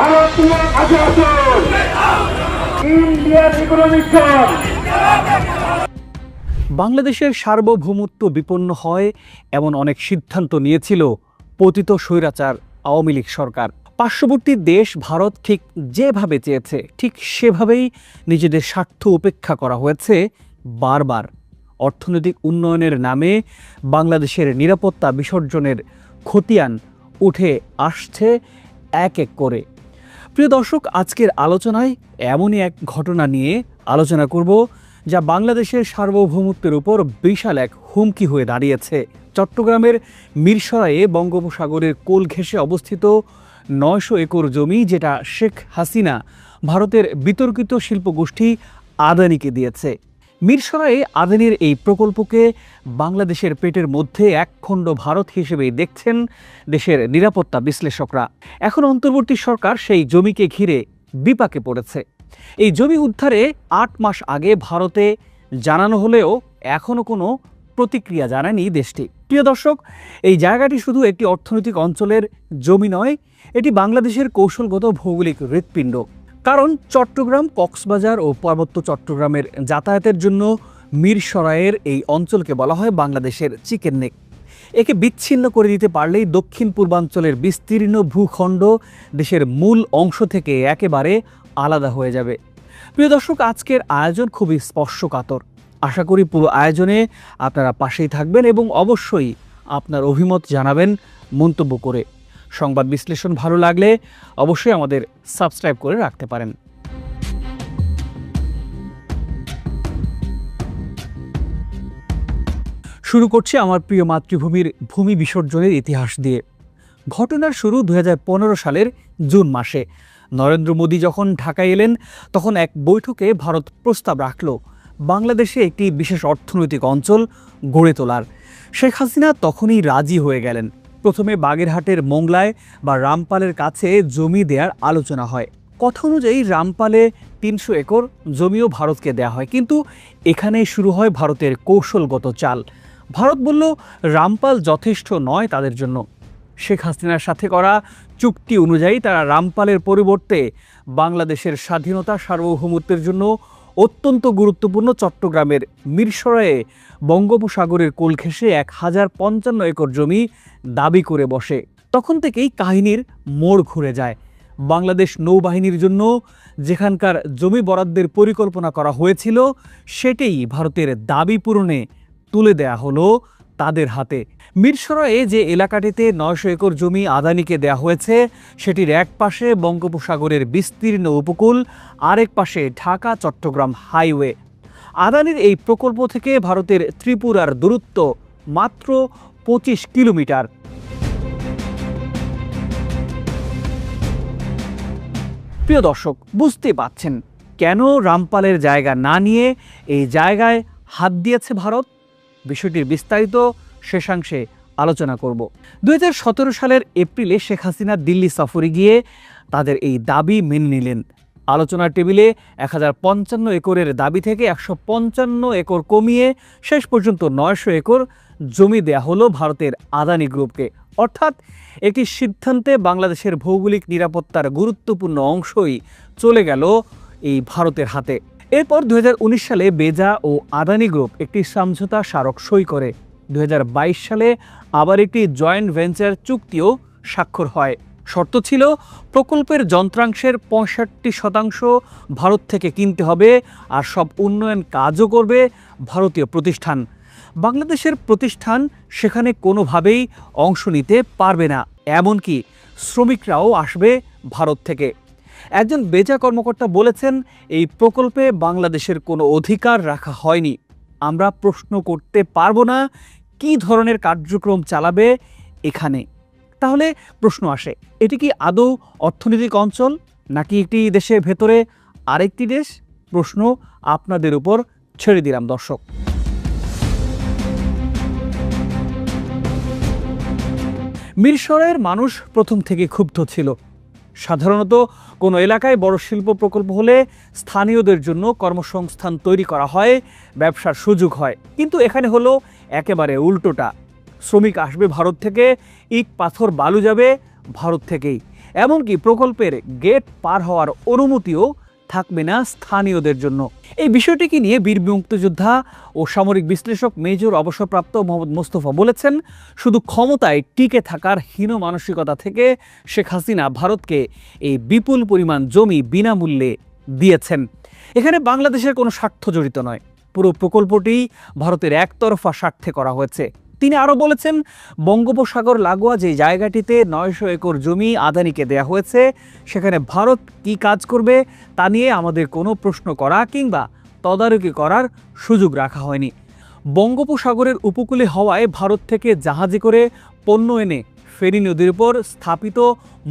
ভারতীয় আগ্রাসন, Indian economic zone. বাংলাদেশের সার্বভৌমত্ব বিপন্ন হয় এমন অনেক সিদ্ধান্ত নিয়েছিল পতিত স্বৈরাচার আওয়ামী লীগ সরকার। পার্শ্ববর্তী দেশ ভারত ঠিক যেভাবে চেয়েছে ঠিক সেভাবেই নিজেদের স্বার্থ উপেক্ষা করা হয়েছে বারবার। অর্থনৈতিক উন্নয়নের নামে বাংলাদেশের নিরাপত্তা বিসর্জনের খতিয়ান উঠে আসছে এক এক করে। প্রিয় দর্শক, আজকের আলোচনায় এমনই এক ঘটনা নিয়ে আলোচনা করব যা বাংলাদেশের সার্বভৌমত্বের উপর বিশাল এক হুমকি হয়ে দাঁড়িয়েছে। চট্টগ্রামের মিরসরাইয়ে বঙ্গোপসাগরের কোল ঘেঁষে অবস্থিত ৯০০ একর জমি, যেটা শেখ হাসিনা ভারতের বিতর্কিত শিল্পগোষ্ঠী আদানিকে দিয়েছে। মিরসরাইয়ে আদানির এই প্রকল্পকে বাংলাদেশের পেটের মধ্যে একখণ্ড ভারত হিসেবেই দেখছেন দেশের নিরাপত্তা বিশ্লেষকরা। এখন অন্তর্বর্তী সরকার সেই জমিকে ঘিরে বিপাকে পড়েছে। এই জমি উদ্ধারে ৮ মাস আগে ভারতে জানানো হলেও এখনও কোনো প্রতিক্রিয়া জানায়নি দেশটি। প্রিয় দর্শক, এই জায়গাটি শুধু একটি অর্থনৈতিক অঞ্চলের জমি নয়, এটি বাংলাদেশের কৌশলগত ভৌগোলিক হৃৎপিণ্ড। কারণ চট্টগ্রাম, কক্সবাজার ও পার্বত্য চট্টগ্রামের যাতায়াতের জন্য মিরসরাইয়ের এই অঞ্চলকে বলা হয় বাংলাদেশের চিকেন নেক। একে বিচ্ছিন্ন করে দিতে পারলেই দক্ষিণ পূর্বাঞ্চলের বিস্তীর্ণ ভূখণ্ড দেশের মূল অংশ থেকে একেবারে আলাদা হয়ে যাবে। প্রিয় দর্শক, আজকের আয়োজন খুবই স্পর্শকাতর। আশা করি পুরো আয়োজনে আপনারা পাশেই থাকবেন এবং অবশ্যই আপনার অভিমত জানাবেন মন্তব্য করে। সংবাদ বিশ্লেষণ ভালো লাগলে অবশ্যই আমাদের সাবস্ক্রাইব করে রাখতে পারেন। শুরু করছি আমার প্রিয় মাতৃভূমির ভূমি বিসর্জনের ইতিহাস দিয়ে। ঘটনার শুরু 2015 সালের জুন মাসে। নরেন্দ্র মোদী যখন ঢাকায় এলেন, তখন এক বৈঠকে ভারত প্রস্তাব রাখল বাংলাদেশে একটি বিশেষ অর্থনৈতিক অঞ্চল গড়ে তোলার। শেখ হাসিনা তখনই রাজি হয়ে গেলেন। প্রথমে বাগেরহাটের মোংলায় বা রামপালের কাছে জমি দেওয়ার আলোচনা হয়। কথা অনুযায়ী রামপালে 300 একর জমিও ভারতকে দেয়া হয়, কিন্তু এখানেই শুরু হয় ভারতের কৌশলগত চাল। ভারত বলল রামপাল যথেষ্ট নয় তাদের জন্য। শেখ হাসিনার সাথে করা চুক্তি অনুযায়ী তারা রামপালের পরিবর্তে বাংলাদেশের স্বাধীনতা সার্বভৌমত্বের জন্য অত্যন্ত গুরুত্বপূর্ণ চট্টগ্রামের মিরসরাইয়ে বঙ্গোপসাগরের কোল ঘেঁষে 1055 একর জমি দাবি করে বসে। তখন থেকেই কাহিনীর মোড় ঘুরে যায়। বাংলাদেশ নৌবাহিনীর জন্য যেখানকার জমি বরাদ্দের পরিকল্পনা করা হয়েছিল, সেটাই ভারতের দাবি পূরণে তুলে দেয়া হলো তাদের হাতে। মিরসরাইয়ে যে এলাকাটিতে 900 একর জমি আদানিকে দেয়া হয়েছে, সেটির এক পাশে বঙ্গোপসাগরের বিস্তীর্ণ উপকূল, আরেক পাশে ঢাকা চট্টগ্রাম হাইওয়ে। আদানির এই প্রকল্প থেকে ভারতের ত্রিপুরার দূরত্ব মাত্র 25 কিলোমিটার। প্রিয় দর্শক, বুঝতে পাচ্ছেন কেন রামপালের জায়গা না নিয়ে এই জায়গায় হাত দিয়েছে ভারত। বিষয়টির বিস্তারিত শেষাংশে আলোচনা করব। 2017 সালের এপ্রিলে শেখ হাসিনা দিল্লি সফরে গিয়ে তাদের এই দাবি মেনে নিলেন। আলোচনার টেবিলে 1055 একরের দাবি থেকে 155 একর কমিয়ে শেষ পর্যন্ত 900 একর জমি দেয়া হলো ভারতের আদানি গ্রুপকে। অর্থাৎ একটি সিদ্ধান্তে বাংলাদেশের ভৌগোলিক নিরাপত্তার গুরুত্বপূর্ণ অংশই চলে গেল এই ভারতের হাতে। এরপর 2019 সালে বেজা ও আদানি গ্রুপ একটি সমঝোতা স্মারক সই করে। 2022 সালে আবার একটি জয়েন্ট ভেঞ্চার চুক্তিও স্বাক্ষর হয়। শর্ত ছিল প্রকল্পের যন্ত্রাংশের 65% ভারত থেকে কিনতে হবে, আর সব উন্নয়ন কাজও করবে ভারতীয় প্রতিষ্ঠান। বাংলাদেশের প্রতিষ্ঠান সেখানে কোনোভাবেই অংশ নিতে পারবে না, এমনকি শ্রমিকরাও আসবে ভারত থেকে। একজন বেজা কর্মকর্তা বলেছেন, এই প্রকল্পে বাংলাদেশের কোনো অধিকার রাখা হয়নি। আমরা প্রশ্ন করতে পারবো না কী ধরনের কার্যক্রম চালাবে এখানে। তাহলে প্রশ্ন আসে, এটি কি আদৌ অর্থনৈতিক অঞ্চল, নাকি একটি দেশের ভেতরে আরেকটি দেশ? প্রশ্ন আপনাদের উপর ছেড়ে দিলাম দর্শক। মিরসরাইয়ের মানুষ প্রথম থেকে ক্ষুব্ধ ছিল। সাধারণত কোনো এলাকায় বড় শিল্প প্রকল্প হলে স্থানীয়দের জন্য কর্মসংস্থান তৈরি করা হয়, ব্যবসার সুযোগ হয়। কিন্তু এখানে হলো একেবারে উল্টোটা। শ্রমিক আসবে ভারত থেকে, ইট পাথর বালু যাবে ভারত থেকেই। এমনকি প্রকল্পের গেট পার হওয়ার অনুমতিও থাকবে না স্থানীয়দের জন্য। এই বিষয়টিকে নিয়ে বীর মুক্তিযোদ্ধা ও সামরিক বিশ্লেষক মেজর অবসরপ্রাপ্ত মোহাম্মদ মোস্তফা বলেছেন, শুধু ক্ষমতায় টিকে থাকার হীন মানসিকতা থেকে শেখ হাসিনা ভারতকে এই বিপুল পরিমাণ জমি বিনামূল্যে দিয়েছেন। এখানে বাংলাদেশের কোনো স্বার্থ জড়িত নয়, পুরো প্রকল্পটি ভারতের একতরফা স্বার্থে করা হয়েছে। তিনি আরও বলেছেন, বঙ্গোপসাগর লাগোয়া যে জায়গাটিতে 900 একর জমি আদানিকে দেয়া হয়েছে, সেখানে ভারত কি কাজ করবে তা নিয়ে আমাদের কোনো প্রশ্ন করা কিংবা তদারকি করার সুযোগ রাখা হয়নি। বঙ্গোপসাগরের উপকূলে হওয়ায় ভারত থেকে জাহাজে করে পণ্য এনে ফেনী নদীর উপর স্থাপিত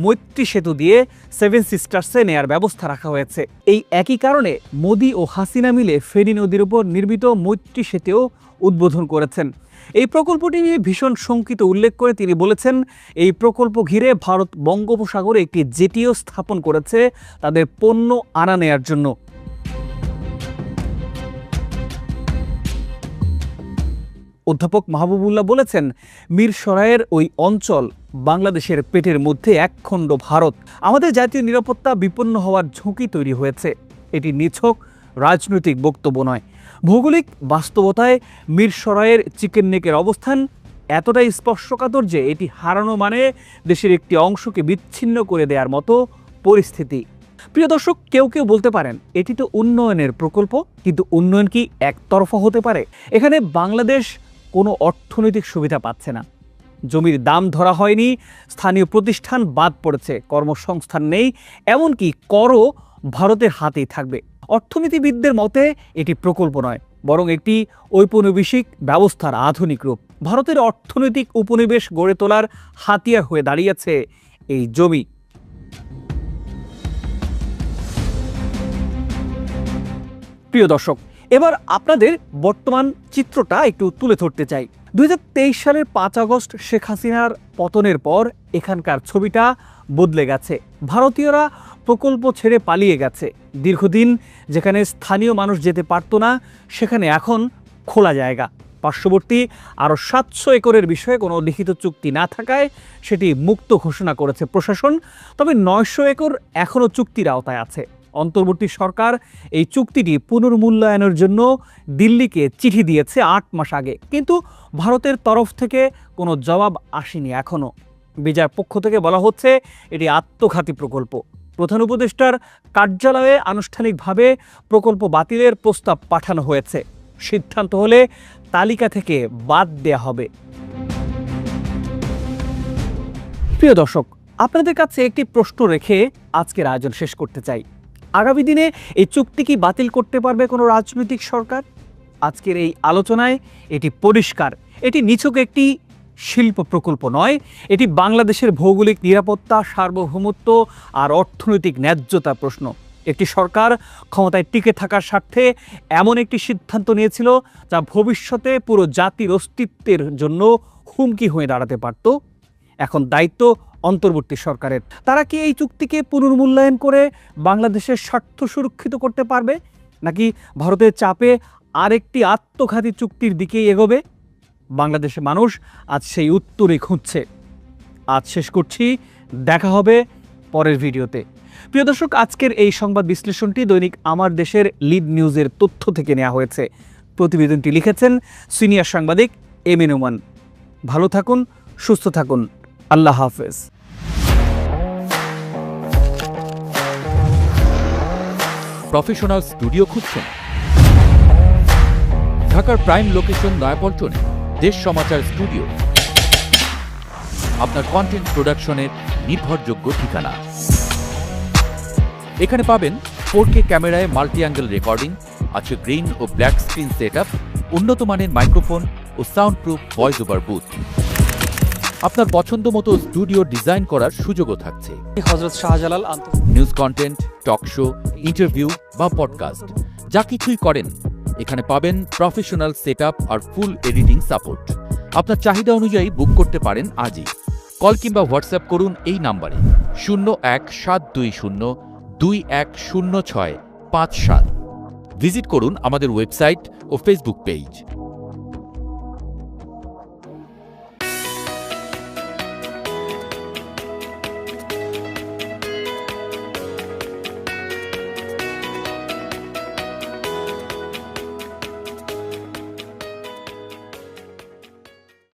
মৈত্রী সেতু দিয়ে 7 সিস্টার্সে নেয়ার ব্যবস্থা রাখা হয়েছে। এই একই কারণে মোদি ও হাসিনা মিলে ফেনী নদীর উপর নির্মিত মৈত্রী সেতুও উদ্বোধন করেছেন। এই প্রকল্পটি নিয়ে ভীষণ শঙ্কিত উল্লেখ করে তিনি বলেছেন, এই প্রকল্প ঘিরে ভারত বঙ্গোপসাগরে একটি জেটিও স্থাপন করেছে তাদের পণ্য আনা নেয়ার জন্য। অধ্যাপক মাহবুবুল্লাহ বলেছেন, মিরসরাইয়ের ওই অঞ্চল বাংলাদেশের পেটের মধ্যে একখণ্ড ভারত। আমাদের জাতীয় নিরাপত্তা বিপন্ন হওয়ার ঝুঁকি তৈরি হয়েছে। এটি নিছক রাজনৈতিক বক্তব্য নয়, ভৌগোলিক বাস্তবতায় মিরসরাইয়ের চিকেন নেকের অবস্থান এতটাই স্পর্শকাতর যে এটি হারানো মানে দেশের একটি অংশকে বিচ্ছিন্ন করে দেওয়ার মতো পরিস্থিতি। প্রিয় দর্শক, কেউ কেউ বলতে পারেন এটি তো উন্নয়নের প্রকল্প, কিন্তু উন্নয়ন কি একতরফা হতে পারে? এখানে বাংলাদেশ কোনো অর্থনৈতিক সুবিধা পাচ্ছে না, জমির দাম ধরা হয়নি, স্থানীয় প্রতিষ্ঠান বাদ পড়েছে, কর্মসংস্থান নেই, এমনকি করও ভারতের হাতেই থাকবে। অর্থনীতিবিদদের মতে এটি প্রকল্প নয়, বরং একটি ঔপনিবেশিক ব্যবস্থার আধুনিক রূপ। ভারতের অর্থনৈতিক উপনিবেশ গড়ে তোলার হাতিয়ার হয়ে দাঁড়িয়েছে এই জমি। প্রিয় দর্শক, এবার আপনাদের বর্তমান চিত্রটা একটু তুলে ধরতে চাই। 2023 সালের 5 আগস্ট শেখ হাসিনার পতনের পর এখানকার ছবিটা বদলে গেছে। ভারতীয়রা প্রকল্প ছেড়ে পালিয়ে গেছে। দীর্ঘদিন যেখানে স্থানীয় মানুষ যেতে পারত না, সেখানে এখন খোলা জায়গা। পার্শ্ববর্তী আরও 700 একরের বিষয়ে কোনো লিখিত চুক্তি না থাকায় সেটি মুক্ত ঘোষণা করেছে প্রশাসন। তবে 900 একর এখনও চুক্তির আওতায় আছে। অন্তর্বর্তী সরকার এই চুক্তিটি পুনর্মূল্যায়নের জন্য দিল্লিকে চিঠি দিয়েছে 8 মাস আগে, কিন্তু ভারতের তরফ থেকে কোনো জবাব আসেনি এখনও। বিজয় পক্ষ থেকে বলা হচ্ছে এটি আত্মঘাতী প্রকল্প। প্রধান উপদেষ্টার কার্যালয়ে আনুষ্ঠানিকভাবে প্রকল্প বাতিলের প্রস্তাব পাঠানো হয়েছে। সিদ্ধান্ত হলে তালিকা থেকে বাদ দেয়া হবে। প্রিয় দর্শক, আপনাদের কাছে একটি প্রশ্ন রেখে আজকের আয়োজন শেষ করতে চাই। আগামী দিনে এই চুক্তি কি বাতিল করতে পারবে কোনো রাজনৈতিক সরকার? আজকের এই আলোচনায় এটি পরিষ্কার, এটি নিছক একটি শিল্প প্রকল্প নয়, এটি বাংলাদেশের ভৌগোলিক নিরাপত্তা, সার্বভৌমত্ব আর অর্থনৈতিক ন্যায্যতা প্রশ্ন। একটি সরকার ক্ষমতায় টিকে থাকার স্বার্থে এমন একটি সিদ্ধান্ত নিয়েছিল যা ভবিষ্যতে পুরো জাতির অস্তিত্বের জন্য হুমকি হয়ে দাঁড়াতে পারত। এখন দায়িত্ব অন্তর্বর্তী সরকারের। তারা কি এই চুক্তিকে পুনর্মূল্যায়ন করে বাংলাদেশের স্বার্থ সুরক্ষিত করতে পারবে, নাকি ভারতের চাপে আরেকটি আত্মঘাতী চুক্তির দিকেই এগোবে? বাংলাদেশের মানুষ আজ সেই উত্তরই খুঁজছে। আজ শেষ করছি, দেখা হবে পরের ভিডিওতে। প্রিয় দর্শক, আজকের এই সংবাদ বিশ্লেষণটি দৈনিক আমার দেশের লিড নিউজের তথ্য থেকে নেওয়া হয়েছে। প্রতিবেদনটি লিখেছেন সিনিয়র সাংবাদিক এম এ নোমান। ভালো থাকুন, সুস্থ থাকুন, আল্লাহ হাফেজ। প্রফেশনাল স্টুডিও খুঁজছেন? ঢাকার প্রাইম লোকেশন নয়াপল্টনে দেশ সমাচার স্টুডিও আপনার কন্টেন্ট প্রোডাকশনের নির্ভরযোগ্য ঠিকানা। এখানে পাবেন 4K ক্যামেরায় মাল্টি অ্যাঙ্গেল রেকর্ডিং, আছে গ্রিন ও ব্ল্যাক স্ক্রিন সেটআপ, উন্নত মানের মাইক্রোফোন ও sound proof voice over booth. আপনার পছন্দ মতো স্টুডিও ডিজাইন করার সুযোগও থাকছে। Hazrat Shahjalal news content, talk show, interview বা পডকাস্ট যা কিছুই করেন, এখানে পাবেন প্রফেশনাল সেটআপ আর ফুল এডিটিং সাপোর্ট। আপনার চাহিদা অনুযায়ী বুক করতে পারেন আজই। কল কিংবা হোয়াটসঅ্যাপ করুন এই নাম্বারে 017202106557। ভিজিট করুন আমাদের ওয়েবসাইট ও ফেসবুক পেজ।